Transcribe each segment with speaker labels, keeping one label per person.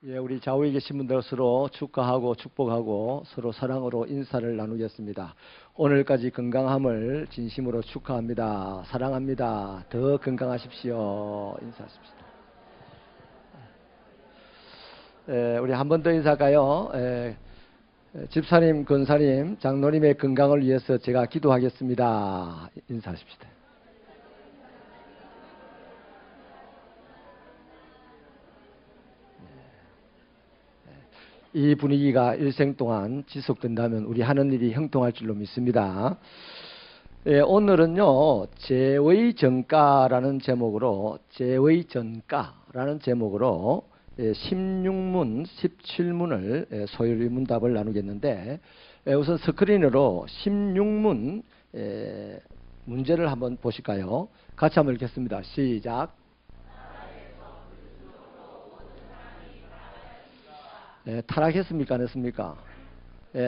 Speaker 1: 예, 우리 좌우에 계신 분들 서로 축하하고 축복하고 서로 사랑으로 인사를 나누겠습니다. 오늘까지 건강함을 진심으로 축하합니다. 사랑합니다. 더 건강하십시오. 인사하십시오. 우리 한 번 더 인사할까요? 집사님, 권사님, 장로님의 건강을 위해서 제가 기도하겠습니다. 인사하십시다. 이 분위기가 일생 동안 지속된다면 우리 하는 일이 형통할 줄로 믿습니다. 오늘은요, 제의전가라는 제목으로 16문, 17문을 소요리 문답을 나누겠는데, 우선 스크린으로 16문 문제를 한번 보실까요? 같이 한번 읽겠습니다. 시작. 타락했습니까? 안 했습니까?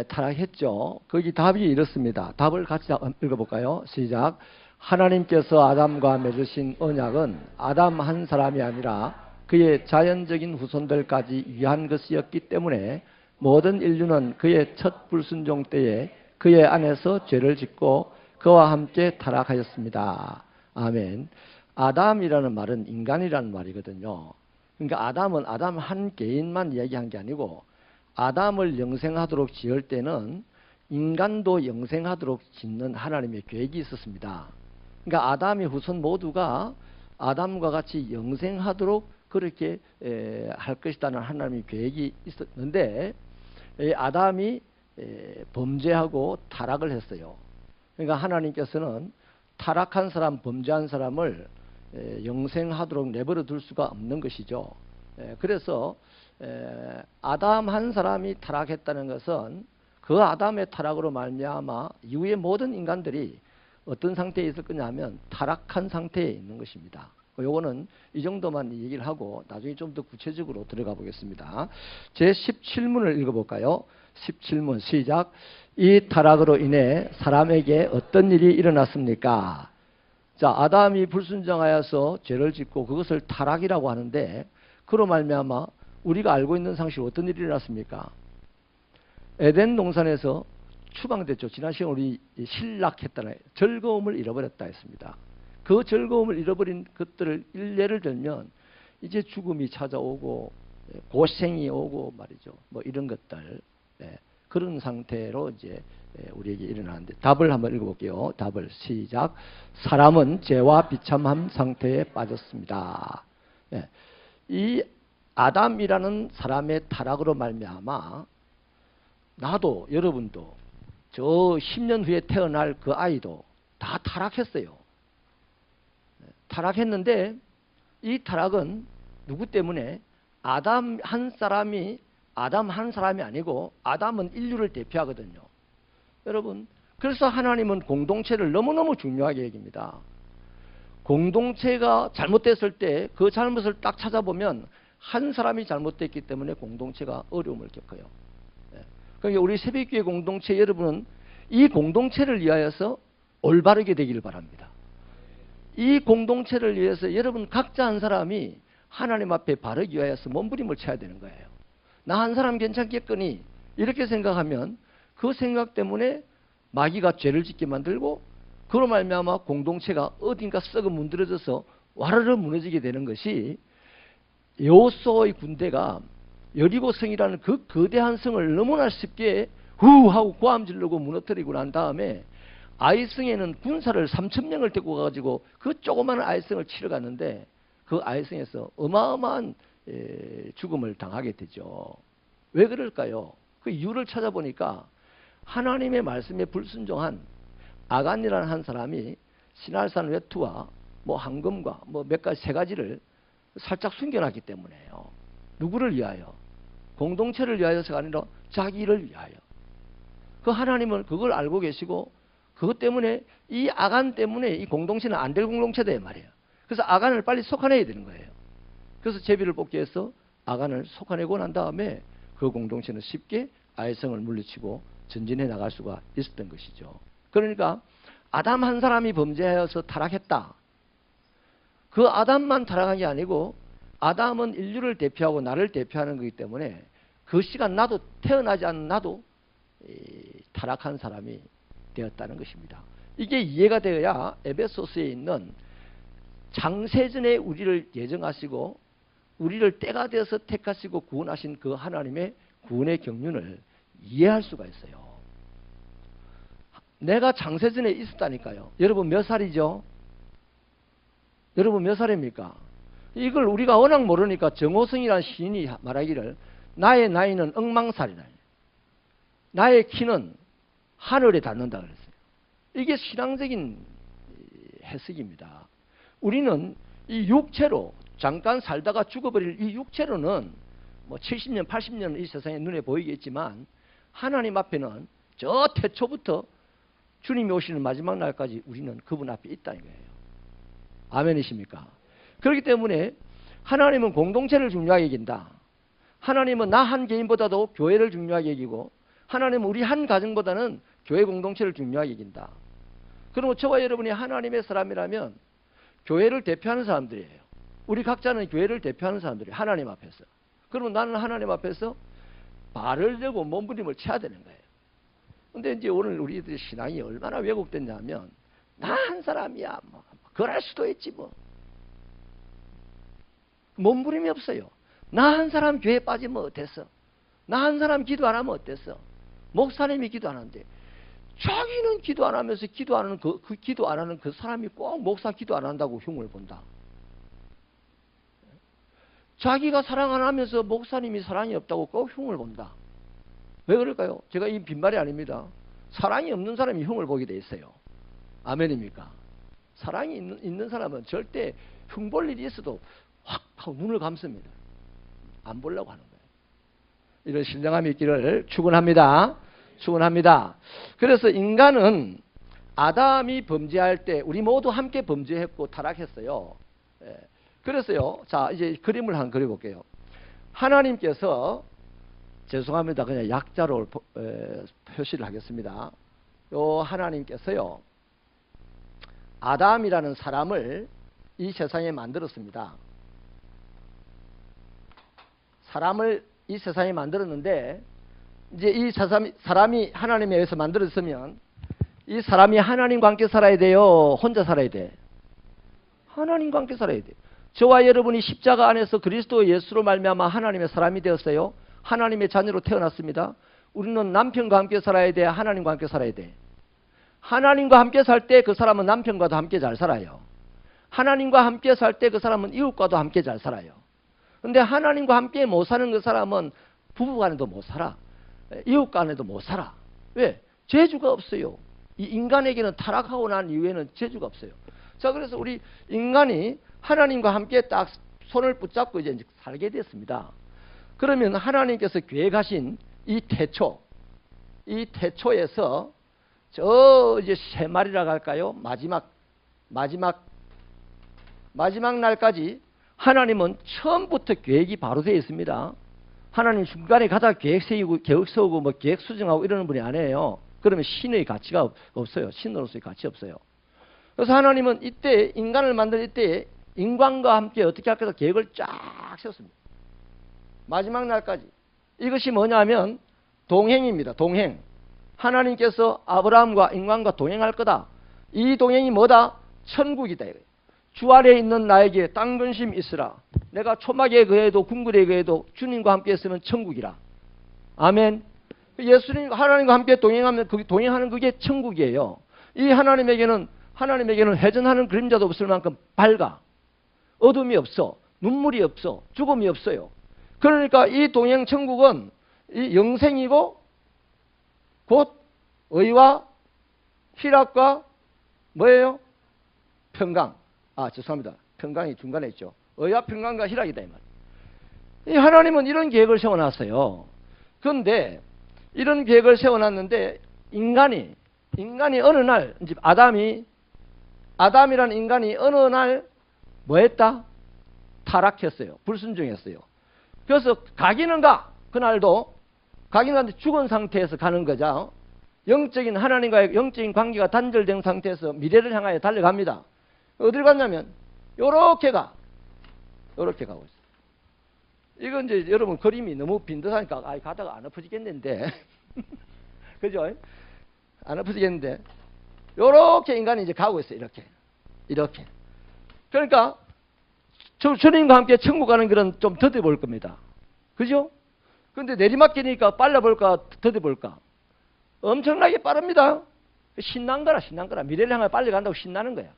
Speaker 1: 타락했죠. 거기 답이 이렇습니다. 답을 같이 읽어볼까요? 시작. 하나님께서 아담과 맺으신 언약은 아담 한 사람이 아니라 그의 자연적인 후손들까지 위한 것이었기 때문에 모든 인류는 그의 첫 불순종 때에 그의 안에서 죄를 짓고 그와 함께 타락하였습니다. 아멘. 아담이라는 말은 인간이라는 말이거든요. 그러니까 아담은 아담 한 개인만 이야기한 게 아니고 아담을 영생하도록 지을 때는 인간도 영생하도록 짓는 하나님의 계획이 있었습니다. 그러니까 아담의 후손 모두가 아담과 같이 영생하도록 그렇게 할 것이라는 하나님의 계획이 있었는데 아담이 범죄하고 타락을 했어요. 그러니까 하나님께서는 타락한 사람, 범죄한 사람을 영생하도록 내버려 둘 수가 없는 것이죠. 그래서 아담 한 사람이 타락했다는 것은 그 아담의 타락으로 말미암아 이후의 모든 인간들이 어떤 상태에 있을 거냐 하면 타락한 상태에 있는 것입니다. 요거는 이 정도만 얘기를 하고 나중에 좀 더 구체적으로 들어가 보겠습니다. 제 17문을 읽어볼까요? 17문 시작. 이 타락으로 인해 사람에게 어떤 일이 일어났습니까? 자, 아담이 불순종하여서 죄를 짓고 그것을 타락이라고 하는데 그로 말미암아 우리가 알고 있는 상식으로 어떤 일이 일어났습니까? 에덴 동산에서 추방됐죠. 지난 시간에 우리 실락했다는 즐거움을 잃어버렸다 했습니다. 그 즐거움을 잃어버린 것들을 예를 들면 이제 죽음이 찾아오고 고생이 오고 말이죠. 뭐 이런 것들 그런 상태로 이제 우리에게 일어나는데 답을 한번 읽어볼게요. 답을 시작. 사람은 죄와 비참한 상태에 빠졌습니다. 이 아담이라는 사람의 타락으로 말미암아 나도 여러분도 저 10년 후에 태어날 그 아이도 다 타락했어요. 타락했는데 이 타락은 누구 때문에 아담 한 사람이 아니고 아담은 인류를 대표하거든요. 여러분, 그래서 하나님은 공동체를 너무너무 중요하게 여깁니다. 공동체가 잘못됐을 때 그 잘못을 딱 찾아보면 한 사람이 잘못됐기 때문에 공동체가 어려움을 겪어요. 그러니까 우리 새벽교회 공동체 여러분은 이 공동체를 위하여서 올바르게 되기를 바랍니다. 이 공동체를 위해서 여러분 각자 한 사람이 하나님 앞에 바르기 위하여서 몸부림을 쳐야 되는 거예요. 나 한 사람 괜찮겠거니 이렇게 생각하면 그 생각 때문에 마귀가 죄를 짓게 만들고 그로 말미암아 공동체가 어딘가 썩어 문드러져서 와르르 무너지게 되는 것이 여호수아의 군대가 여리고 성이라는 그 거대한 성을 너무나 쉽게 후하고 고함 지르고 무너뜨리고 난 다음에 아이성에는 군사를 3,000명을 데리고 가가지고 그 조그마한 아이성을 치러 갔는데 그 아이성에서 어마어마한 죽음을 당하게 되죠. 왜 그럴까요? 그 이유를 찾아보니까 하나님의 말씀에 불순종한 아간이라는 한 사람이 시날산 외투와 뭐 황금과 뭐 몇 가지 세 가지를 살짝 숨겨놨기 때문에요. 누구를 위하여? 공동체를 위하여서가 아니라 자기를 위하여. 그 하나님은 그걸 알고 계시고 그것 때문에 이 아간 때문에 이 공동체는 안 될 공동체다 이 말이에요. 그래서 아간을 빨리 속아내야 되는 거예요. 그래서 제비를 뽑기 위해서 아간을 속아내고 난 다음에 그 공동체는 쉽게 아이성을 물리치고 전진해 나갈 수가 있었던 것이죠. 그러니까 아담 한 사람이 범죄하여서 타락했다. 그 아담만 타락한 게 아니고 아담은 인류를 대표하고 나를 대표하는 거기 때문에 그 시간 나도 태어나지 않은 나도 타락한 사람이 되었다는 것입니다. 이게 이해가 되어야 에베소서에 있는 창세전에 우리를 예정하시고 우리를 때가 되어서 택하시고 구원하신 그 하나님의 구원의 경륜을 이해할 수가 있어요. 내가 창세전에 있었다니까요. 여러분 몇 살이죠? 여러분 몇 살입니까? 이걸 우리가 워낙 모르니까 정호성이라는 시인이 말하기를 나의 나이는 억망살이다. 나의 키는 하늘에 닿는다 그랬어요. 이게 신앙적인 해석입니다. 우리는 이 육체로 잠깐 살다가 죽어버릴 이 육체로는 뭐 70년, 80년 이 세상에 눈에 보이겠지만 하나님 앞에는 저 태초부터 주님이 오시는 마지막 날까지 우리는 그분 앞에 있다는 거예요. 아멘이십니까? 그렇기 때문에 하나님은 공동체를 중요하게 여긴다. 하나님은 나 한 개인보다도 교회를 중요하게 여기고 하나님은 우리 한 가정보다는 교회 공동체를 중요하게 여긴다. 그러면 저와 여러분이 하나님의 사람이라면 교회를 대표하는 사람들이에요. 우리 각자는 교회를 대표하는 사람들이에요. 하나님 앞에서. 그러면 나는 하나님 앞에서 발을 들고 몸부림을 쳐야 되는 거예요. 근데 이제 오늘 우리들의 신앙이 얼마나 왜곡됐냐면 나 한 사람이야. 뭐 그럴 수도 있지 뭐. 몸부림이 없어요. 나 한 사람 교회 빠지면 어땠어? 나 한 사람 기도 안 하면 어땠어? 목사님이 기도 안 하는데 자기는 기도 안 하면서 기도하는 그 기도 안 하는 그 사람이 꼭 목사 기도 안 한다고 흉을 본다. 자기가 사랑 안 하면서 목사님이 사랑이 없다고 꼭 흉을 본다. 왜 그럴까요? 제가 이 빈말이 아닙니다. 사랑이 없는 사람이 흉을 보게 돼 있어요. 아멘입니까? 사랑이 있는 사람은 절대 흉 볼 일이 있어도 확 하고 눈을 감습니다. 안 보려고 하는 거예요. 이런 신령함이 있기를 축원합니다. 축원합니다. 그래서 인간은 아담이 범죄할 때 우리 모두 함께 범죄했고 타락했어요. 그래서요. 자, 이제 그림을 한번 그려볼게요. 하나님께서 죄송합니다. 그냥 약자로 표시를 하겠습니다. 요 하나님께서요. 아담이라는 사람을 이 세상에 만들었습니다. 사람을 이 세상에 만들었는데 이제 이 사람이 하나님에 의해서 만들었으면 이 사람이 하나님과 함께 살아야 돼요? 혼자 살아야 돼? 하나님과 함께 살아야 돼. 저와 여러분이 십자가 안에서 그리스도 예수로 말미암아 하나님의 사람이 되었어요. 하나님의 자녀로 태어났습니다. 우리는 남편과 함께 살아야 돼? 하나님과 함께 살아야 돼? 하나님과 함께 살 때 그 사람은 남편과도 함께 잘 살아요. 하나님과 함께 살 때 그 사람은 이웃과도 함께 잘 살아요. 근데 하나님과 함께 못 사는 그 사람은 부부간에도 못 살아. 이웃간에도 못 살아. 왜? 재주가 없어요. 이 인간에게는 타락하고 난 이후에는 재주가 없어요. 자, 그래서 우리 인간이 하나님과 함께 딱 손을 붙잡고 이제 살게 됐습니다. 그러면 하나님께서 계획하신 이 태초에서 저 이제 세 마리라고 할까요? 마지막 날까지 하나님은 처음부터 계획이 바로 되어 있습니다. 하나님 중간에 가다 계획 세우고 뭐 계획 수정하고 이러는 분이 아니에요. 그러면 신의 가치가 없어요. 신으로서의 가치 없어요. 그래서 하나님은 이때 인간을 만들 이때 인간과 함께 어떻게 할까 해서 계획을 쫙 세웠습니다. 마지막 날까지. 이것이 뭐냐면 동행입니다. 동행. 하나님께서 아브라함과 인간과 동행할 거다. 이 동행이 뭐다? 천국이다. 주 아래에 있는 나에게 땅 근심 있으라. 내가 초막에 그해도 궁궐에 그해도 주님과 함께 했으면 천국이라. 아멘. 예수님 하나님과 함께 동행하면 동행하는 그게 천국이에요. 이 하나님에게는 회전하는 그림자도 없을 만큼 밝아. 어둠이 없어. 눈물이 없어. 죽음이 없어요. 그러니까 이 동행 천국은 이 영생이고 곧 의와 희락과 뭐예요? 평강. 죄송합니다. 평강이 중간에 있죠. 의와 평강과 희락이다 이 말이에요. 이 하나님은 이런 계획을 세워놨어요. 그런데 이런 계획을 세워놨는데 인간이 어느 날 이제 아담이라는 인간이 어느 날 뭐했다? 타락했어요. 불순종했어요. 그래서 가기는 그날도 가기는 가는데 죽은 상태에서 가는 거죠. 영적인 하나님과의 영적인 관계가 단절된 상태에서 미래를 향하여 달려갑니다. 어딜 갔냐면 요렇게 가고 있어요. 이건 이제 여러분 그림이 너무 빈듯하니까 가다가 안 엎어지겠는데 그죠? 안 엎어지겠는데 요렇게 인간이 이제 가고 있어요. 이렇게. 그러니까 주님과 함께 천국 가는 길은 좀 더뎌 볼 겁니다. 그죠? 근데 내리막길이니까 빨라 볼까 더뎌 볼까? 엄청나게 빠릅니다. 신난 거라. 미래를 향해 빨리 간다고 신나는 거야.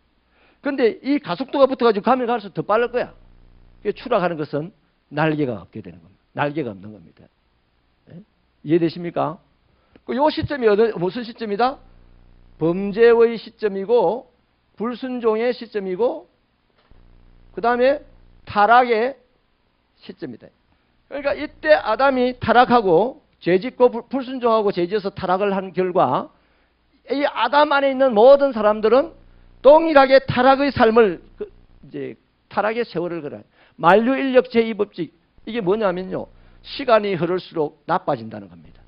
Speaker 1: 근데 이 가속도가 붙어가지고 가면 갈수록 더 빠를 거야. 추락하는 것은 날개가 없게 되는 겁니다. 날개가 없는 겁니다. 네? 이해되십니까? 요 시점이 무슨 시점이다? 범죄의 시점이고 불순종의 시점이고 그 다음에 타락의 시점이다. 그러니까 이때 아담이 타락하고 죄짓고 불순종하고 죄지어서 타락을 한 결과 이 아담 안에 있는 모든 사람들은 동일하게 타락의 삶을 이제 타락의 세월을 걸어요. 만유인력 제2법칙 이게 뭐냐면요. 시간이 흐를수록 나빠진다는 겁니다.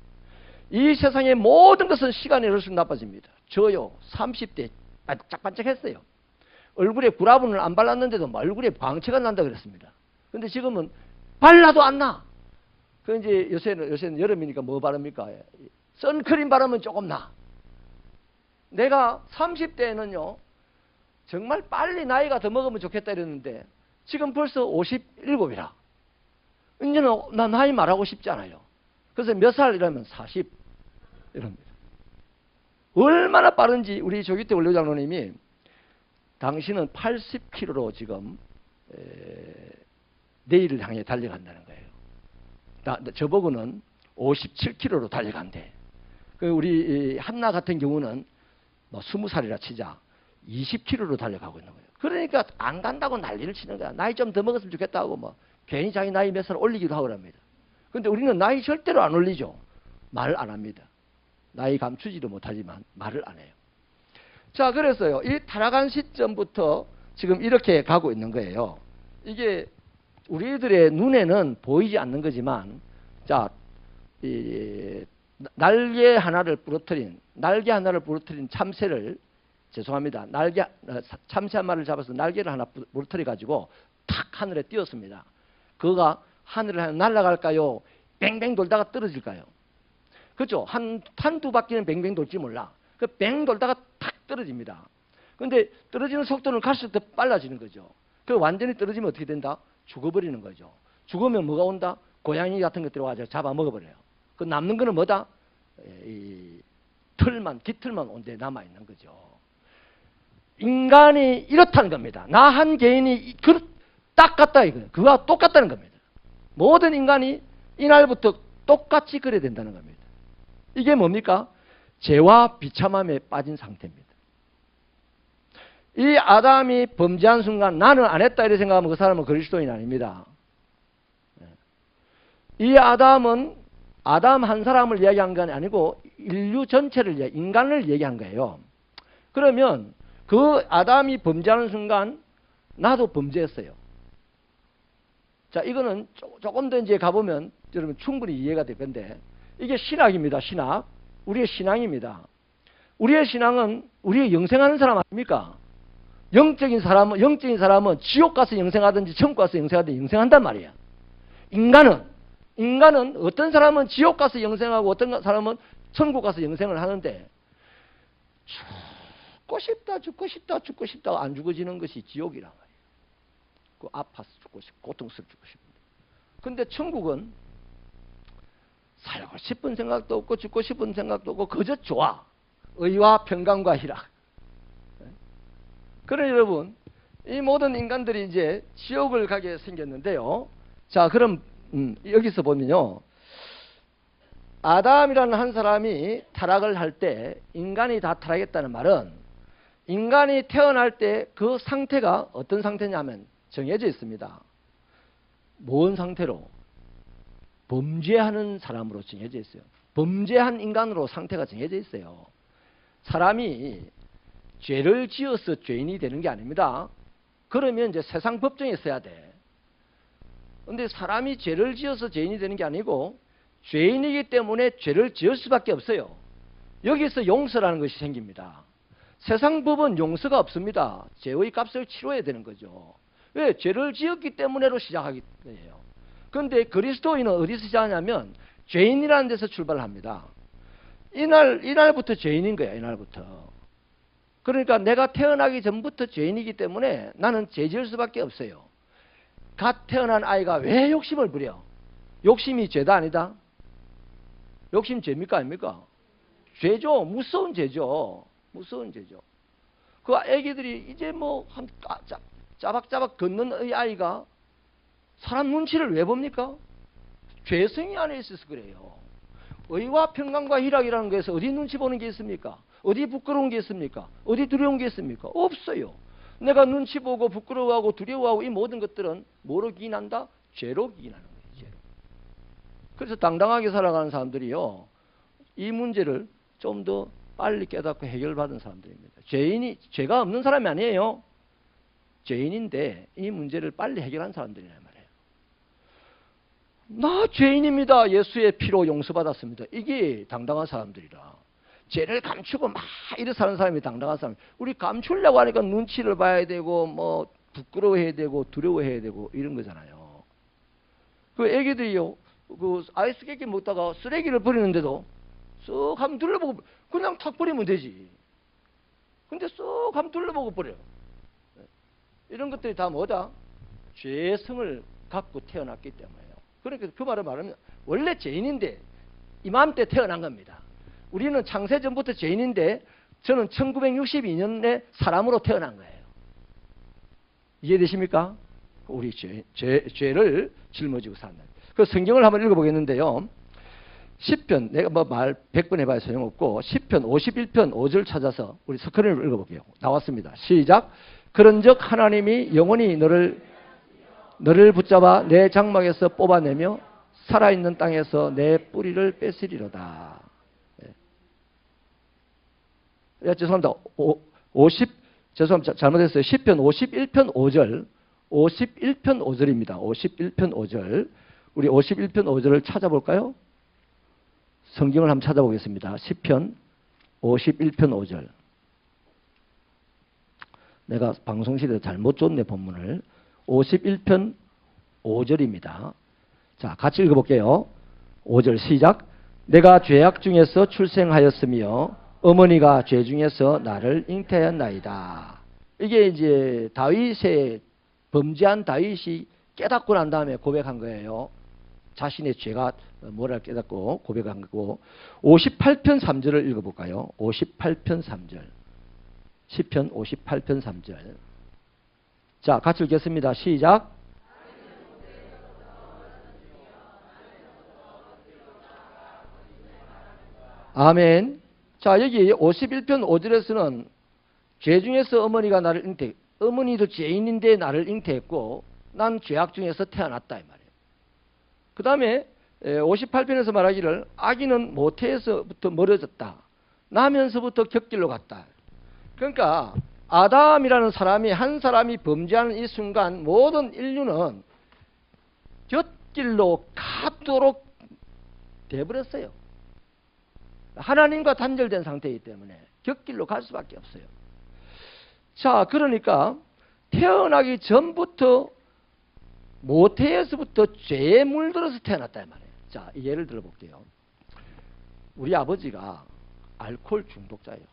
Speaker 1: 이 세상의 모든 것은 시간이 흐를수록 나빠집니다. 저요 30대 반짝반짝했어요. 얼굴에 구라분을 안 발랐는데도 얼굴에 광채가 난다 그랬습니다. 근데 지금은 발라도 안 나. 그 이제 요새는 여름이니까 뭐 바릅니까? 선크림 바르면 조금 나. 내가 30대에는요 정말 빨리 나이가 더 먹으면 좋겠다 이랬는데 지금 벌써 57이라. 이제는 나 나이 말하고 싶지 않아요. 그래서 몇 살이라면 40 이럽니다. 얼마나 빠른지 우리 조기태 원로장로님이 당신은 80km로 지금 내일을 향해 달려간다는 거예요. 저보고는 57km로 달려간대. 우리 한나 같은 경우는 뭐 20살이라 치자 20km로 달려가고 있는 거예요. 그러니까 안 간다고 난리를 치는 거야. 나이 좀 더 먹었으면 좋겠다고 뭐 괜히 자기 나이 몇 살 올리기도 하고 그럽니다. 근데 우리는 나이 절대로 안 올리죠. 말을 안 합니다. 나이 감추지도 못하지만 말을 안 해요. 자, 그래서요. 이 타락한 시점부터 지금 이렇게 가고 있는 거예요. 이게 우리들의 눈에는 보이지 않는 거지만 자, 이 날개 하나를 부러뜨린 참새를 죄송합니다. 참새 한 마리를 잡아서 날개를 하나 부러뜨려 가지고 탁 하늘에 띄웠습니다. 그가 하늘을 향해 날아갈까요? 뱅뱅 돌다가 떨어질까요? 그렇죠? 한두 바퀴는 뱅뱅 돌지 몰라. 그 뱅 돌다가 탁 떨어집니다. 근데 떨어지는 속도는 갈수록 더 빨라지는 거죠. 그 완전히 떨어지면 어떻게 된다? 죽어버리는 거죠. 죽으면 뭐가 온다? 고양이 같은 것들이 와서 잡아 먹어버려요. 그 남는 거는 뭐다? 이 깃털만 온데 남아있는 거죠. 인간이 이렇다는 겁니다. 나 한 개인이 딱 같다 이거예요. 그와 똑같다는 겁니다. 모든 인간이 이날부터 똑같이 그래야 된다는 겁니다. 이게 뭡니까? 죄와 비참함에 빠진 상태입니다. 이 아담이 범죄한 순간 나는 안 했다 이렇게 생각하면 그 사람은 그리스도인 아닙니다. 이 아담은 아담 한 사람을 이야기한 건 아니고 인류 전체를 인간을 얘기한 거예요. 그러면 그 아담이 범죄하는 순간 나도 범죄했어요. 자, 이거는 조금 더 이제 가보면 여러분 충분히 이해가 될 건데 이게 신학입니다. 신학. 우리의 신앙입니다. 우리의 신앙은 우리의 영생하는 사람 아닙니까? 영적인 사람은 지옥 가서 영생하든지 천국 가서 영생하든지 영생한단 말이야. 인간은 어떤 사람은 지옥 가서 영생하고 어떤 사람은 천국 가서 영생을 하는데 죽고 싶다 안 죽어지는 것이 지옥이란 말이에요. 그 아파서 죽고 싶고 고통스럽게 죽고 싶은데. 근데 천국은 살고 싶은 생각도 없고 죽고 싶은 생각도 없고 그저 좋아. 의와 평강과 희락. 그래 여러분 이 모든 인간들이 이제 지옥을 가게 생겼는데요. 자 그럼 여기서 보면요. 아담이라는 한 사람이 타락을 할 때 인간이 다 타락했다는 말은 인간이 태어날 때 그 상태가 어떤 상태냐면 정해져 있습니다. 뭔 상태로? 범죄하는 사람으로 정해져 있어요. 범죄한 인간으로 상태가 정해져 있어요. 사람이 죄를 지어서 죄인이 되는 게 아닙니다. 그러면 이제 세상 법정에 서야 돼. 그런데 사람이 죄를 지어서 죄인이 되는 게 아니고 죄인이기 때문에 죄를 지을 수밖에 없어요. 여기서 용서라는 것이 생깁니다. 세상 법은 용서가 없습니다. 죄의 값을 치러야 되는 거죠. 왜? 죄를 지었기 때문에로 시작하기 때문이에요. 그런데 그리스도인은 어디서 시작하냐면 죄인이라는 데서 출발합니다. 이날부터 죄인인 거야. 이날부터. 그러니까 내가 태어나기 전부터 죄인이기 때문에 나는 죄 지을 수밖에 없어요. 갓 태어난 아이가 왜 욕심을 부려? 욕심이 죄다 아니다? 욕심 죄입니까 아닙니까? 죄죠. 무서운 죄죠. 무서운 죄죠. 그 애기들이 이제 뭐 짜박짜박 걷는 이 아이가 사람 눈치를 왜 봅니까? 죄성이 안에 있어서 그래요. 의와 평강과 희락이라는 것에서 어디 눈치 보는 게 있습니까? 어디 부끄러운 게 있습니까? 어디 두려운 게 있습니까? 없어요. 내가 눈치 보고 부끄러워하고 두려워하고 이 모든 것들은 뭐로 기인한다? 죄로 기인하는 거예요. 죄로. 그래서 당당하게 살아가는 사람들이요, 이 문제를 좀 더 빨리 깨닫고 해결받은 사람들입니다. 죄가 없는 사람이 아니에요. 죄인인데 이 문제를 빨리 해결한 사람들이란 말이에요. 나 죄인입니다. 예수의 피로 용서받았습니다. 이게 당당한 사람들이라. 죄를 감추고 막 이래 사는 사람이 당당한 사람. 우리 감추려고 하니까 눈치를 봐야 되고 뭐 부끄러워해야 되고 두려워해야 되고 이런 거잖아요. 그 애기들이요, 그 아이스 깨끼 먹다가 쓰레기를 버리는데도 쓱 한번 둘러보고 그냥 탁 버리면 되지. 근데 쓱 한번 둘러보고 버려요. 이런 것들이 다 뭐다? 죄성을 갖고 태어났기 때문에요. 그러니까 그 말을 말하면 원래 죄인인데 이맘때 태어난 겁니다. 우리는 창세전부터 죄인인데 저는 1962년에 사람으로 태어난 거예요. 이해되십니까? 우리 죄를 짊어지고 사는. 그 성경을 한번 읽어보겠는데요. 10편, 내가 뭐 말 100번 해봐야 소용없고 10편 51편 5절 찾아서 우리 스크린을 읽어볼게요. 나왔습니다. 시작. 그런즉 하나님이 영원히 너를 붙잡아 내 장막에서 뽑아내며 살아있는 땅에서 내 뿌리를 뺏으리로다. 죄송합니다. 잘못했어요. 10편 51편 5절. 51편 5절입니다. 51편 5절. 우리 51편 5절을 찾아볼까요? 성경을 한번 찾아보겠습니다. 10편 51편 5절. 내가 방송실에 잘못 줬네, 본문을. 51편 5절입니다. 자, 같이 읽어볼게요. 5절 시작. 내가 죄악 중에서 출생하였으며 어머니가 죄 중에서 나를 잉태하였나이다. 이게 이제 범죄한 다윗이 깨닫고 난 다음에 고백한 거예요. 자신의 죄가 뭐라 깨닫고 고백한 거고. 58편 3절을 읽어볼까요? 58편 3절. 10편 58편 3절. 자, 같이 읽겠습니다. 시작. 아멘. 자, 여기 51편 5절에서는 죄 중에서 어머니도 죄인인데 나를 잉태했고 난 죄악 중에서 태어났다 이 말이에요. 그 다음에 58편에서 말하기를 아기는 모태에서부터 멀어졌다. 나면서부터 곁길로 갔다. 그러니까 아담이라는 한 사람이 범죄하는 이 순간 모든 인류는 곁길로 가도록 돼버렸어요. 하나님과 단절된 상태이기 때문에 곁길로 갈 수밖에 없어요. 자, 그러니까 태어나기 전부터 모태에서부터 죄에 물들어서 태어났다 이 말이에요. 자, 예를 들어볼게요. 우리 아버지가 알코올 중독자예요.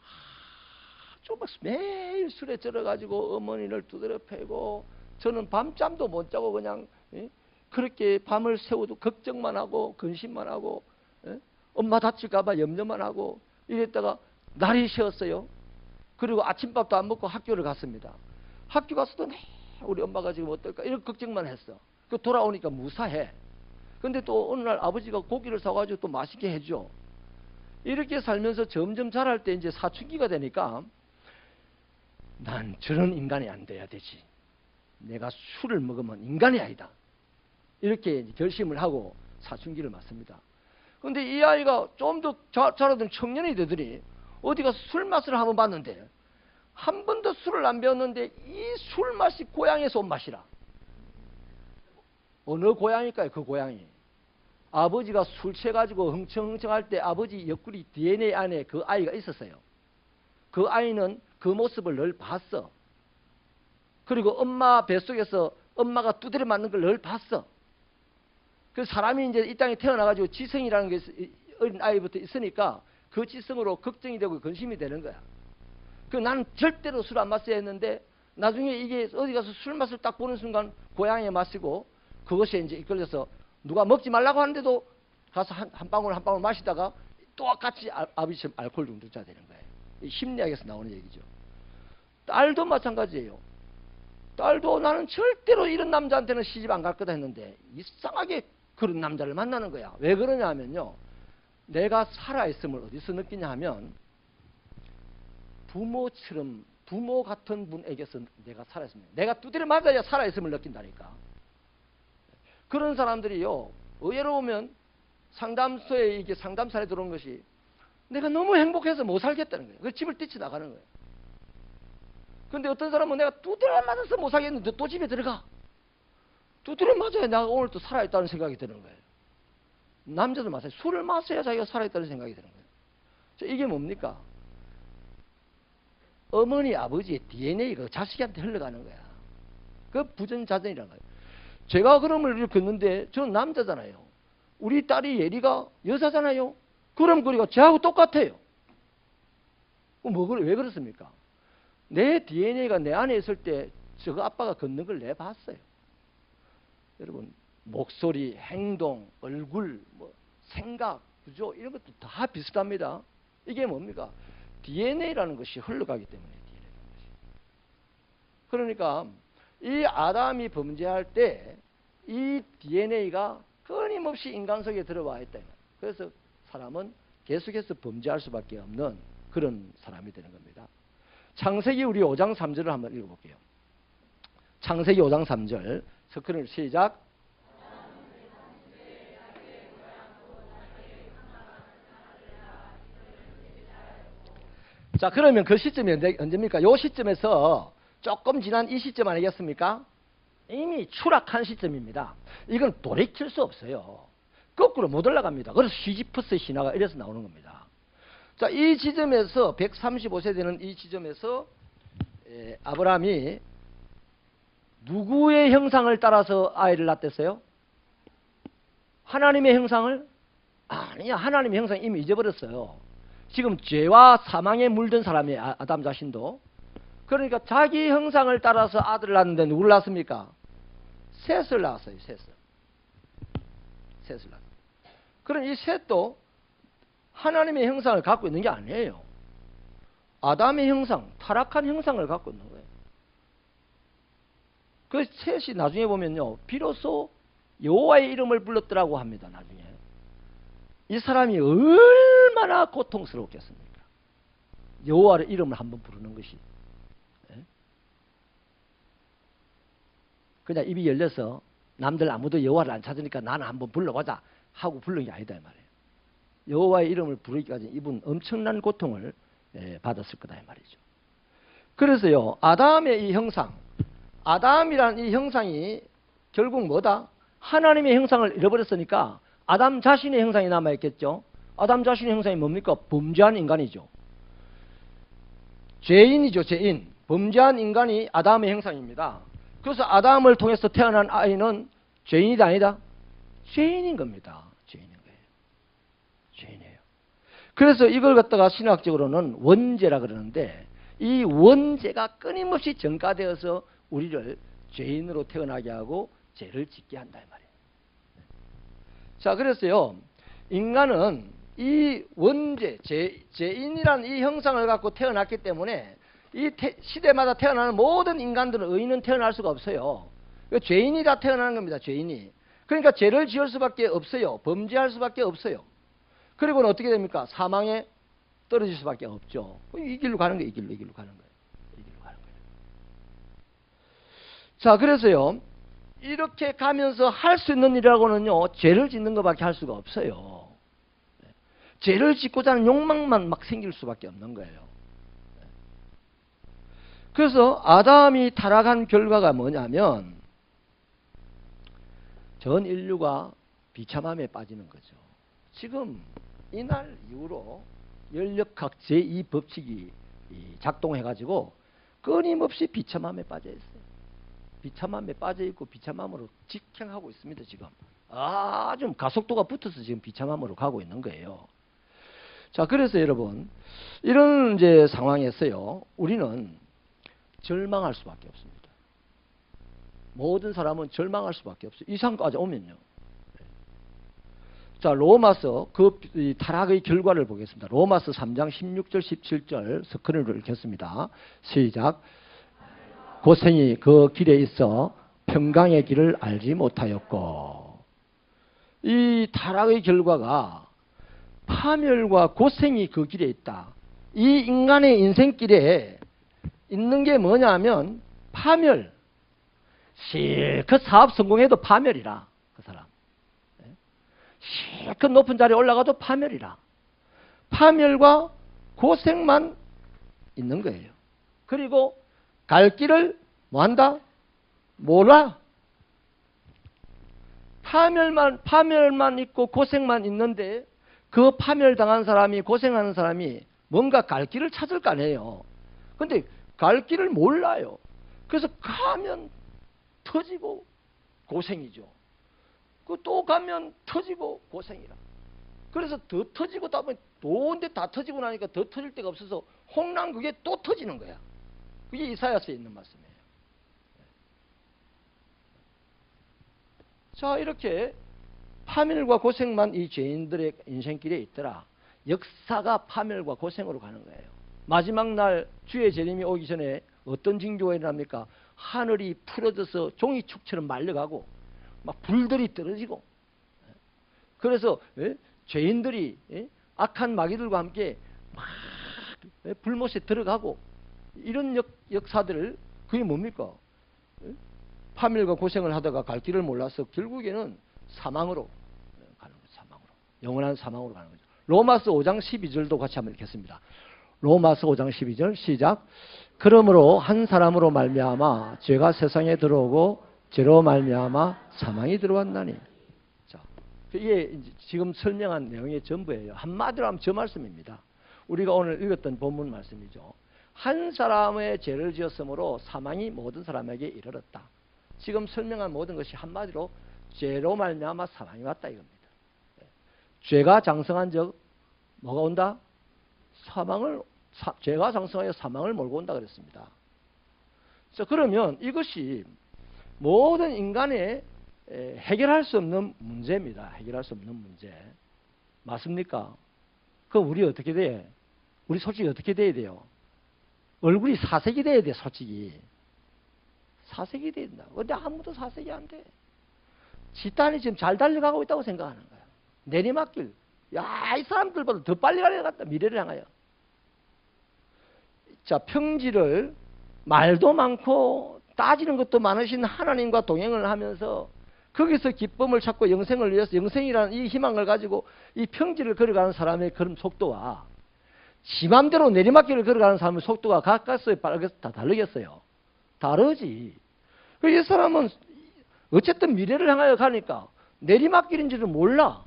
Speaker 1: 좀 매일 술에 쩔어가지고 어머니를 두드려 패고 저는 밤잠도 못 자고 그냥 그렇게 밤을 새워도 걱정만 하고 근심만 하고 엄마 다칠까봐 염려만 하고 이랬다가 날이 새었어요. 그리고 아침밥도 안 먹고 학교를 갔습니다. 학교 가서도 우리 엄마가 지금 어떨까 이런 걱정만 했어. 그 돌아오니까 무사해. 근데 또 어느 날 아버지가 고기를 사가지고 또 맛있게 해줘. 이렇게 살면서 점점 자랄 때 이제 사춘기가 되니까 난 저런 인간이 안 돼야 되지. 내가 술을 먹으면 인간이 아니다. 이렇게 결심을 하고 사춘기를 맞습니다. 근데 이 아이가 좀 더 자라던 청년이 되더니 어디 가서 술 맛을 한번 봤는데 한 번도 술을 안 배웠는데 이 술 맛이 고향에서 온 맛이라. 어느 고향일까요? 그 고향이. 아버지가 술 취해가지고 흥청흥청할 때 아버지 옆구리 DNA 안에 그 아이가 있었어요. 그 아이는 그 모습을 늘 봤어. 그리고 엄마 뱃속에서 엄마가 두드려 맞는 걸 늘 봤어. 그 사람이 이제 이 땅에 태어나가지고 지성이라는 게 어린 아이부터 있으니까 그 지성으로 걱정이 되고 근심이 되는 거야. 그 나는 절대로 술 안 마셔야 했는데 나중에 이게 어디 가서 술 맛을 딱 보는 순간 고향에 마시고 그것에 이제 이끌려서 누가 먹지 말라고 하는데도 가서 한 방울 한 방울 마시다가 똑같이 아버지처럼 알코올 중독자 되는 거예요. 이 심리학에서 나오는 얘기죠. 딸도 마찬가지예요. 딸도 나는 절대로 이런 남자한테는 시집 안 갈 거다 했는데 이상하게 그런 남자를 만나는 거야. 왜 그러냐 하면요. 내가 살아있음을 어디서 느끼냐 하면 부모처럼 부모 같은 분에게서 내가 살아있습니다. 내가 두드려 맞아야 살아있음을 느낀다니까. 그런 사람들이요. 의외로 보면 상담소에 이게 상담사에 들어온 것이 내가 너무 행복해서 못 살겠다는 거예요. 그 집을 뛰쳐나가는 거예요. 근데 어떤 사람은 내가 두드려 맞아서 못 살겠는데 또 집에 들어가. 두드려 맞아야 내가 오늘 또 살아있다는 생각이 드는 거예요. 남자도 마찬가지. 술을 마셔야 자기가 살아있다는 생각이 드는 거예요. 이게 뭡니까? 어머니, 아버지의 DNA가 자식한테 흘러가는 거야. 그 부전자전이라는 거예요. 제가 그런 걸 겪었는데 저는 남자잖아요. 우리 딸이 예리가 여자잖아요. 그럼 그리고 저하고 똑같아요. 왜 그렇습니까? 내 DNA가 내 안에 있을 때 저거 아빠가 걷는 걸 내가 봤어요. 여러분 목소리, 행동, 얼굴, 생각, 그죠? 이런 것도 다 비슷합니다. 이게 뭡니까? DNA라는 것이 흘러가기 때문에 DNA라는 것이. 그러니까 이 아담이 범죄할 때 이 DNA가 끊임없이 인간 속에 들어와 있다. 그래서 사람은 계속해서 범죄할 수밖에 없는 그런 사람이 되는 겁니다. 창세기 우리 5장 3절을 한번 읽어볼게요. 창세기 5장 3절 석근을 시작. 자, 그러면 그 시점이 언제입니까? 이 시점에서 조금 지난 이 시점 아니겠습니까? 이미 추락한 시점입니다. 이건 돌이킬 수 없어요. 거꾸로 못 올라갑니다. 그래서 시지프스의 신화가 이래서 나오는 겁니다. 자, 이 지점에서 135세 되는 이 지점에서 아브라함이 누구의 형상을 따라서 아이를 낳았어요? 하나님의 형상을? 아니야. 하나님의 형상 이미 잊어버렸어요. 지금 죄와 사망에 물든 사람이에요. 아담 자신도. 그러니까 자기 형상을 따라서 아들을 낳았는데 누구를 낳았습니까? 셋을 낳았어요. 셋을 낳았어요. 그럼 이 셋도 하나님의 형상을 갖고 있는 게 아니에요. 아담의 형상, 타락한 형상을 갖고 있는 거예요. 그 셋이 나중에 보면요. 비로소 여호와의 이름을 불렀더라고 합니다. 나중에. 이 사람이 얼마나 고통스러웠겠습니까? 여호와의 이름을 한번 부르는 것이. 그냥 입이 열려서 남들 아무도 여호와를 안 찾으니까 나는 한번 불러보자 하고 부른 게 아니다 이 말이에요. 여호와의 이름을 부르기까지 이분 엄청난 고통을 받았을 거다 이 말이죠. 그래서요. 아담의 이 형상, 아담이라는 이 형상이 결국 뭐다? 하나님의 형상을 잃어버렸으니까 아담 자신의 형상이 남아있겠죠. 아담 자신의 형상이 뭡니까? 범죄한 인간이죠. 죄인이죠. 죄인. 범죄한 인간이 아담의 형상입니다. 그래서 아담을 통해서 태어난 아이는 죄인이다 아니다? 죄인인 겁니다. 죄인인 거예요. 죄인이에요. 그래서 이걸 갖다가 신학적으로는 원죄라 그러는데 이 원죄가 끊임없이 전가되어서 우리를 죄인으로 태어나게 하고 죄를 짓게 한다 이 말이에요. 자, 그래서요. 인간은 이 원죄, 죄인이라는 이 형상을 갖고 태어났기 때문에 이 시대마다 태어나는 모든 인간들은 의인은 태어날 수가 없어요. 죄인이 다 태어나는 겁니다. 죄인이. 그러니까 죄를 지을 수밖에 없어요. 범죄할 수밖에 없어요. 그리고는 어떻게 됩니까? 사망에 떨어질 수밖에 없죠. 이 길로 가는 거예요. 이 길로 가는 거예요. 이 길로 가는 거예요. 자, 그래서요. 이렇게 가면서 할 수 있는 일이라고는요. 죄를 짓는 것밖에 할 수가 없어요. 죄를 짓고자 하는 욕망만 막 생길 수밖에 없는 거예요. 그래서 아담이 타락한 결과가 뭐냐면 전 인류가 비참함에 빠지는 거죠. 지금 이날 이후로 연력학 제2법칙이 작동해가지고 끊임없이 비참함에 빠져 있어요. 비참함에 빠져 있고 비참함으로 직행하고 있습니다. 지금 아주 가속도가 붙어서 지금 비참함으로 가고 있는 거예요. 자, 그래서 여러분, 이런 이제 상황에서요, 우리는 절망할 수밖에 없습니다. 모든 사람은 절망할 수밖에 없어요. 이 상황까지 오면요. 자, 로마서 이 타락의 결과를 보겠습니다. 로마서 3장 16절 17절 스크린으로 읽겠습니다. 시작. 고생이 그 길에 있어 평강의 길을 알지 못하였고. 이 타락의 결과가 파멸과 고생이 그 길에 있다. 이 인간의 인생길에 있는 게 뭐냐면 파멸. 실컷 사업 성공해도 파멸이라. 그 사람. 실컷 높은 자리에 올라가도 파멸이라. 파멸과 고생만 있는 거예요. 그리고 갈 길을 뭐한다? 몰라. 파멸만 있고 고생만 있는데 그 파멸당한 사람이, 고생하는 사람이 뭔가 갈 길을 찾을 거 아니에요. 근데 갈 길을 몰라요. 그래서 가면 터지고 고생이죠. 또 가면 터지고 고생이라. 그래서 더 터지고 다 보면 도인데 다 터지고 나니까 더 터질 데가 없어서 홍랑 그게 또 터지는 거야. 그게 이사야서에 있는 말씀이에요. 자, 이렇게 파멸과 고생만 이 죄인들의 인생길에 있더라. 역사가 파멸과 고생으로 가는 거예요. 마지막 날 주의 재림이 오기 전에 어떤 징조가 일어납니까? 하늘이 풀어져서 종이축처럼 말려가고 막 불들이 떨어지고, 그래서 죄인들이 악한 마귀들과 함께 막 불못에 들어가고, 이런 역사들을, 그게 뭡니까? 파멸과 고생을 하다가 갈 길을 몰라서 결국에는 사망으로 가는 거죠. 사망으로. 영원한 사망으로 가는 거죠. 로마서 5장 12절도 같이 한번 읽겠습니다. 로마서 5장 12절 시작. 그러므로 한 사람으로 말미암아 죄가 세상에 들어오고 죄로 말미암아 사망이 들어왔나니. 자, 이게 지금 설명한 내용의 전부예요. 한마디로 하면 저 말씀입니다. 우리가 오늘 읽었던 본문 말씀이죠. 한 사람의 죄를 지었으므로 사망이 모든 사람에게 이르렀다. 지금 설명한 모든 것이 한마디로 죄로 말미암아 사망이 왔다 이겁니다. 죄가 장성한 적 뭐가 온다? 죄가 장성하여 사망을 몰고 온다 그랬습니다. 자, 그러면 이것이 모든 인간의 해결할 수 없는 문제입니다. 해결할 수 없는 문제. 맞습니까? 그럼 우리 어떻게 돼? 우리 솔직히 어떻게 돼야 돼요? 얼굴이 사색이 돼야 돼, 솔직히. 사색이 돼야 된다. 근데 아무도 사색이 안 돼. 지단이 지금 잘 달려가고 있다고 생각하는 거야. 내리막길. 야, 이 사람들보다 더 빨리 가려 갔다. 미래를 향하여. 자, 평지를 말도 많고 따지는 것도 많으신 하나님과 동행을 하면서 거기서 기쁨을 찾고 영생을 위해서, 영생이라는 이 희망을 가지고 이 평지를 걸어가는 사람의 그런 속도와 지 맘대로 내리막길을 걸어가는 사람의 속도가 가까스에 다 다르겠어요. 다르지. 이 사람은 어쨌든 미래를 향하여 가니까 내리막길인지를 몰라.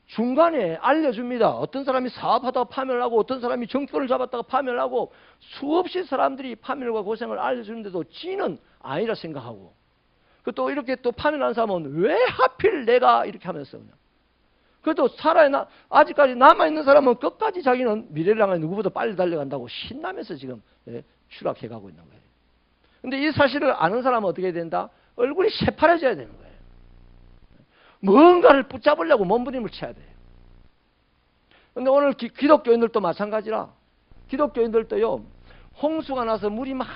Speaker 1: 중간에 알려줍니다. 어떤 사람이 사업하다가 파멸하고, 어떤 사람이 정권을 잡았다가 파멸하고, 수없이 사람들이 파멸과 고생을 알려주는데도 지는 아니라 생각하고, 또 이렇게 또 파멸한 사람은 왜 하필 내가 이렇게 하면서 그냥. 그래도 아직까지 남아있는 사람은 끝까지 자기는 미래를 향해 누구보다 빨리 달려간다고 신나면서 지금 추락해가고 있는 거예요. 근데 이 사실을 아는 사람은 어떻게 된다? 얼굴이 새파래져야 되는 거예요. 뭔가를 붙잡으려고 몸부림을 쳐야 돼요. 근데 오늘 기독교인들도 마찬가지라. 기독교인들도요, 홍수가 나서 물이 막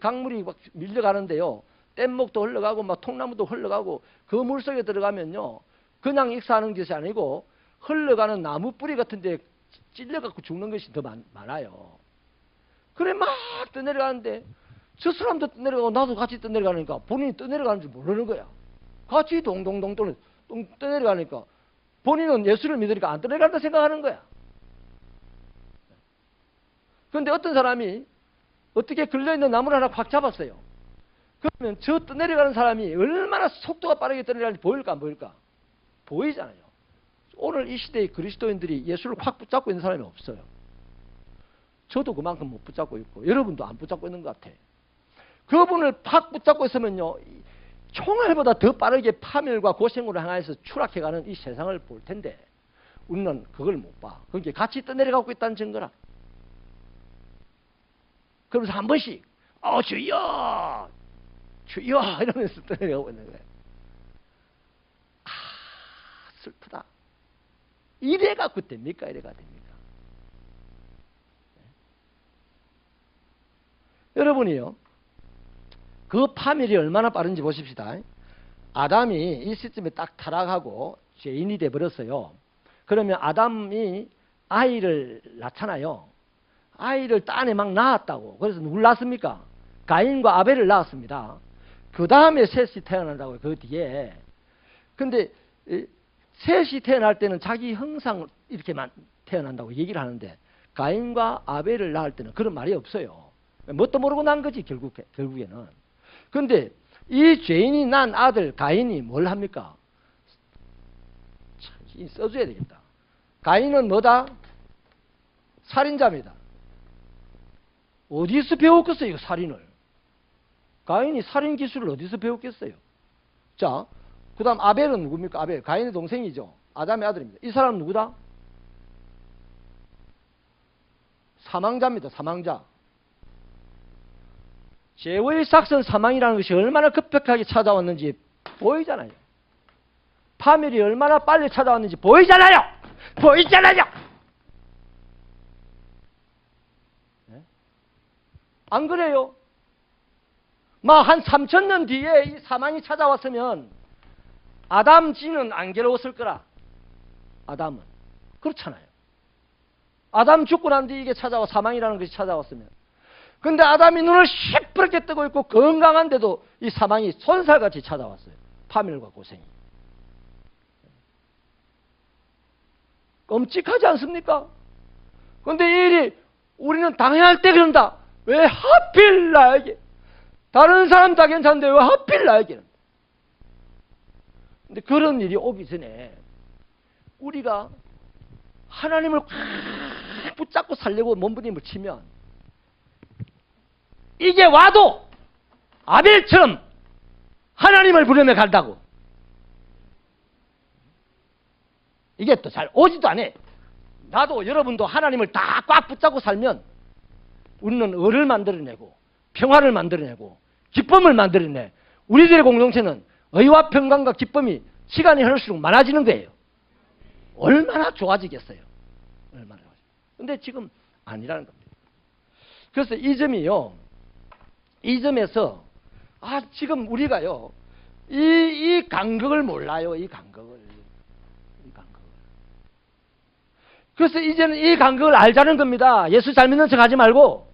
Speaker 1: 강물이 막 밀려가는데요, 뗏목도 흘러가고 막 통나무도 흘러가고, 그 물 속에 들어가면요, 그냥 익사하는 것이 아니고 흘러가는 나무 뿌리 같은 데 찔려갖고 죽는 것이 더 많아요. 그래 막 떠내려가는데 저 사람도 떠내려가고 나도 같이 떠내려가니까 본인이 떠내려가는 줄 모르는 거야. 같이 동동동 떠내려가니까 본인은 예수를 믿으니까 안 떠내려간다 생각하는 거야. 그런데 어떤 사람이 어떻게 걸려있는 나무를 하나 확 잡았어요. 그러면 저 떠내려가는 사람이 얼마나 속도가 빠르게 떠내려가는지 보일까 안 보일까? 보이잖아요. 오늘 이 시대의 그리스도인들이 예수를 확 붙잡고 있는 사람이 없어요. 저도 그만큼 못 붙잡고 있고 여러분도 안 붙잡고 있는 것 같아. 그분을 확 붙잡고 있으면요, 총알보다 더 빠르게 파멸과 고생으로 향해서 추락해가는 이 세상을 볼 텐데 우리는 그걸 못 봐. 그게 같이 떠내려가고 있다는 증거라. 그러면서 한 번씩 주여 주여 이러면서 떠내려가고 있는 거예요. 슬프다. 이래갖고 됩니까? 이래가 됩니까? 여러분이요, 그 파멸이 얼마나 빠른지 보십시다. 아담이 이 시점에 딱 타락하고 죄인이 돼버렸어요. 그러면 아담이 아이를 낳잖아요. 아이를 딴에 막 낳았다고. 그래서 누굴 낳습니까? 가인과 아벨을 낳았습니다. 그 다음에 셋이 태어난다고요. 그 뒤에. 근데 셋이 태어날 때는 자기 형상 이렇게만 태어난다고 얘기를 하는데 가인과 아벨을 낳을 때는 그런 말이 없어요. 뭣도 모르고 난 거지 결국에는. 근데 이 죄인이 난 아들 가인이 뭘 합니까? 참 써줘야 되겠다. 가인은 뭐다? 살인자입니다. 어디서 배웠겠어요, 살인을? 가인이 살인 기술을 어디서 배웠겠어요? 자, 그 다음 아벨은 누굽니까? 아벨, 가인의 동생이죠. 아담의 아들입니다. 이 사람은 누구다? 사망자입니다. 사망자. 죄의 삭선 사망이라는 것이 얼마나 급격하게 찾아왔는지 보이잖아요. 파멸이 얼마나 빨리 찾아왔는지 보이잖아요. 보이잖아요. 네? 안 그래요? 막 한 3000년 뒤에 이 사망이 찾아왔으면 아담 지는 안 괴로웠을 거라. 아담은. 그렇잖아요. 아담 죽고 난 뒤에 이게 찾아와 사망이라는 것이 찾아왔으면. 근데 아담이 눈을 시퍼렇게 뜨고 있고 건강한데도 이 사망이 손살같이 찾아왔어요. 파멸과 고생이. 끔찍하지 않습니까? 근데 이 일이 우리는 당연할 때 그런다. 왜 하필 나에게? 다른 사람 다 괜찮은데 왜 하필 나에게는? 근데 그런 일이 오기 전에 우리가 하나님을 꽉 붙잡고 살려고 몸부림을 치면 이게 와도 아벨처럼 하나님을 부르며 간다고. 이게 또 잘 오지도 않아. 나도 여러분도 하나님을 다 꽉 붙잡고 살면 우리는 의를 만들어내고 평화를 만들어내고 기쁨을 만들어내. 우리들의 공동체는 의와 평강과 기쁨이 시간이 흐를수록 많아지는 거예요. 얼마나 좋아지겠어요. 얼마나 좋아지겠어요. 근데 지금 아니라는 겁니다. 그래서 이 점이요. 이 점에서 지금 우리가요. 이 간극을 몰라요. 이 간극을. 그래서 이제는 이 간극을 알자는 겁니다. 예수 잘 믿는 척 하지 말고.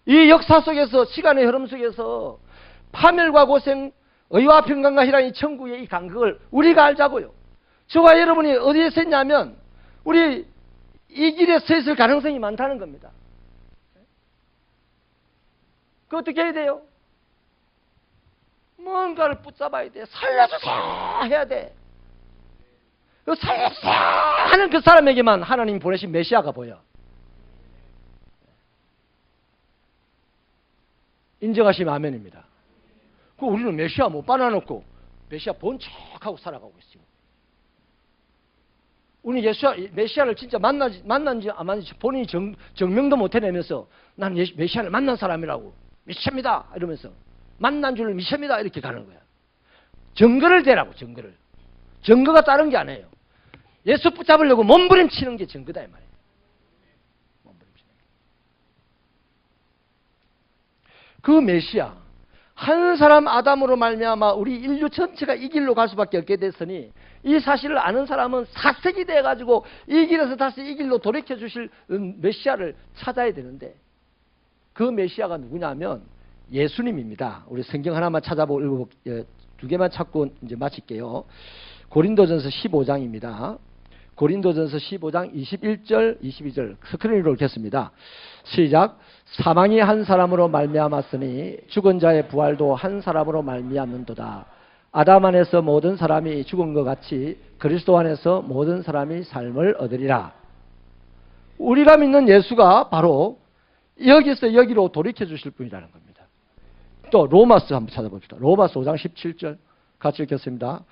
Speaker 1: 이 역사 속에서 시간의 흐름 속에서 파멸과 고생, 의와 평강과 희락이 천국의 이 간극을 우리가 알자고요. 저와 여러분이 어디에 서 있냐면 우리 이 길에 서 있을 가능성이 많다는 겁니다. 그 어떻게 해야 돼요? 뭔가를 붙잡아야 돼. 살려주세요 해야 돼. 살려주세요 하는 그 사람에게만 하나님이 보내신 메시아가 보여. 인정하시면 아멘입니다. 그 우리는 메시아 못 받아놓고 메시아 본 척하고 살아가고 있어요. 우리 메시아를 진짜 만난지 안 만난지 본인이 증명도 못 해내면서 난 메시아를 만난 사람이라고 미칩니다 이러면서 만난 줄 미칩니다 이렇게 가는 거야. 증거를 대라고. 증거가 다른 게 아니에요. 예수 붙잡으려고 몸부림치는 게 증거다 이 말이에요. 그 메시아 한 사람 아담으로 말미암아 우리 인류 전체가 이 길로 갈 수밖에 없게 됐으니 이 사실을 아는 사람은 사색이 돼가지고 이 길에서 다시 이 길로 돌이켜 주실 메시아를 찾아야 되는데 그 메시아가 누구냐면 예수님입니다. 우리 성경 하나만 찾아보고 두 개만 찾고 이제 마칠게요. 고린도전서 15장입니다. 고린도전서 15장 21절 22절 스크린으로 읽겠습니다. 시작. 사망이 한 사람으로 말미암았으니 죽은 자의 부활도 한 사람으로 말미암는도다. 아담 안에서 모든 사람이 죽은 것 같이 그리스도 안에서 모든 사람이 삶을 얻으리라. 우리가 믿는 예수가 바로 여기서 여기로 돌이켜 주실 분이라는 겁니다. 또 로마서 한번 찾아봅시다. 로마서 5장 17절 같이 읽겠습니다.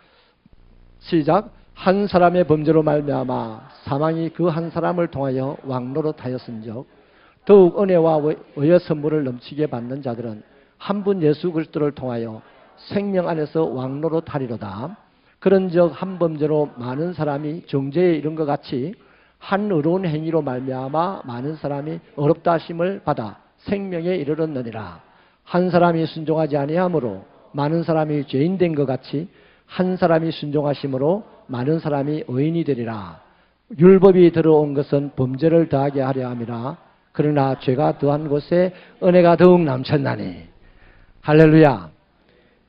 Speaker 1: 시작. 한 사람의 범죄로 말미암아 사망이 그 한 사람을 통하여 왕노릇하였은즉 더욱 은혜와 의의 선물을 넘치게 받는 자들은 한 분 예수 그리스도를 통하여 생명 안에서 왕노릇하리로다. 그런즉 한 범죄로 많은 사람이 정죄에 이른 것 같이 한 의로운 행위로 말미암아 많은 사람이 어렵다 하심을 받아 생명에 이르렀느니라. 한 사람이 순종하지 아니하므로 많은 사람이 죄인 된 것 같이 한 사람이 순종하심으로 많은 사람이 의인이 되리라. 율법이 들어온 것은 범죄를 더하게 하려 함이라. 그러나 죄가 더한 곳에 은혜가 더욱 넘쳤나니. 할렐루야.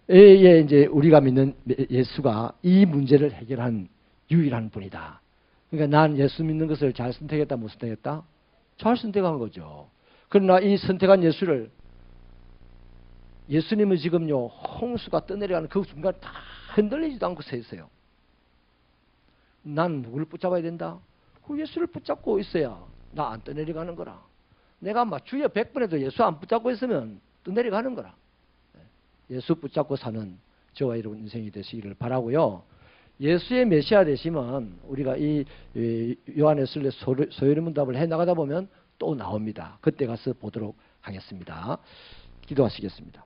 Speaker 1: 이제 우리가 믿는 예수가 이 문제를 해결한 유일한 분이다. 그러니까 난 예수 믿는 것을 잘 선택했다, 못 선택했다? 잘 선택한 거죠. 그러나 이 선택한 예수를, 예수님은 지금요, 홍수가 떠내려가는 그 순간 다 흔들리지도 않고 서 있어요. 난 누구를 붙잡아야 된다? 그 예수를 붙잡고 있어야 나 안 떠내려가는 거라. 내가 막 주여 100번에도 예수 안 붙잡고 있으면 떠내려가는 거라. 예수 붙잡고 사는 저와 여러분 인생이 되시기를 바라고요. 예수의 메시아 되시면 우리가 이 요한의 소요리문답을 해나가다 보면 또 나옵니다. 그때 가서 보도록 하겠습니다. 기도하시겠습니다.